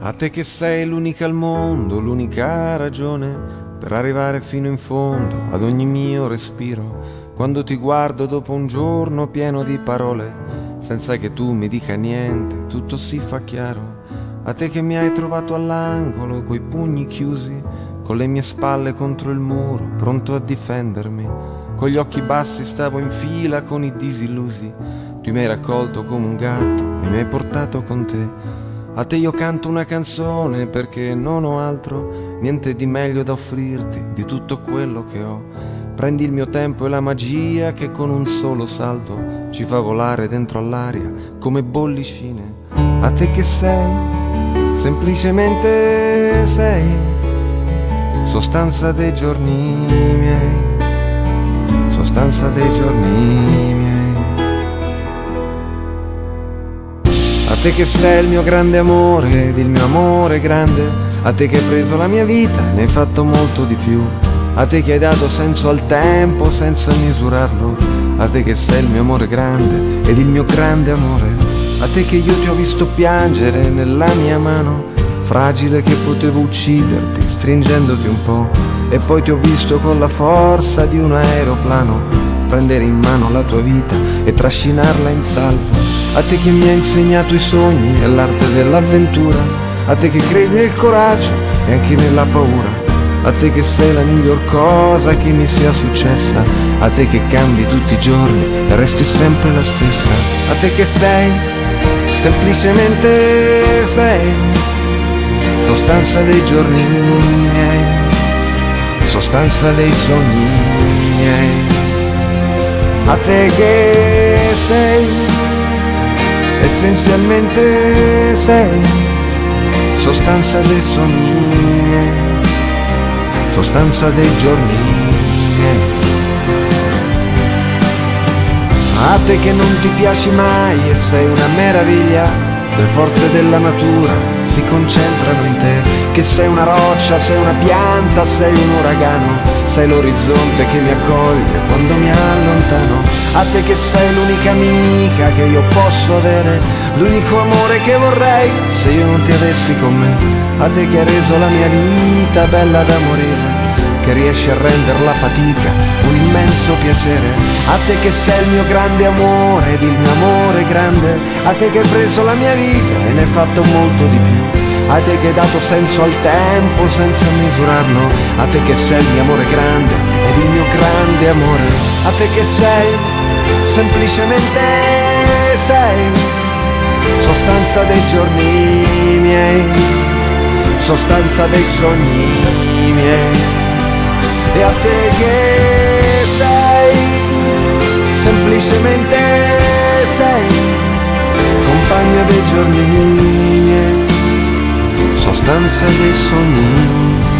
A te che sei l'unica al mondo, l'unica ragione per arrivare fino in fondo ad ogni mio respiro. Quando ti guardo dopo un giorno pieno di parole, senza che tu mi dica niente, tutto si fa chiaro. A te che mi hai trovato all'angolo, coi pugni chiusi, con le mie spalle contro il muro, pronto a difendermi. Con gli occhi bassi stavo in fila con i disillusi. Tu mi hai raccolto come un gatto e mi hai portato con te. A te io canto una canzone perché non ho altro, niente di meglio da offrirti di tutto quello che ho. Prendi il mio tempo e la magia che con un solo salto ci fa volare dentro all'aria come bollicine. A te che sei, semplicemente sei, sostanza dei giorni miei, sostanza dei giorni miei. A te che sei il mio grande amore ed il mio amore grande, a te che hai preso la mia vita e ne hai fatto molto di più, a te che hai dato senso al tempo senza misurarlo, a te che sei il mio amore grande ed il mio grande amore, a te che io ti ho visto piangere nella mia mano, fragile che potevo ucciderti stringendoti un po', e poi ti ho visto con la forza di un aeroplano prendere in mano la tua vita e trascinarla in salvo. A te che mi hai insegnato i sogni e l'arte dell'avventura, a te che credi nel coraggio e anche nella paura, a te che sei la miglior cosa che mi sia successa, a te che cambi tutti i giorni e resti sempre la stessa, a te che sei, semplicemente sei, sostanza dei giorni miei, sostanza dei sogni miei. A te che sei, essenzialmente sei, sostanza dei sogni miei, sostanza dei giorni miei. A te che non ti piaci mai e sei una meraviglia, le forze della natura si concentrano in te, che sei una roccia, sei una pianta, sei un uragano, sei l'orizzonte che mi accoglie quando mi allontano. A te che sei l'unica amica che io posso avere, l'unico amore che vorrei se io non ti avessi con me. A te che hai reso la mia vita bella da morire, che riesci a rendere la fatica un immenso piacere. A te che sei il mio grande amore ed il mio amore grande, a te che hai preso la mia vita e ne hai fatto molto di più, a te che hai dato senso al tempo senza misurarlo, a te che sei il mio amore grande ed il mio grande amore, a te che sei, semplicemente sei, sostanza dei giorni miei, sostanza dei sogni miei. E a te che sei, semplicemente sei, compagna dei giorni miei, sostanza dei sogni.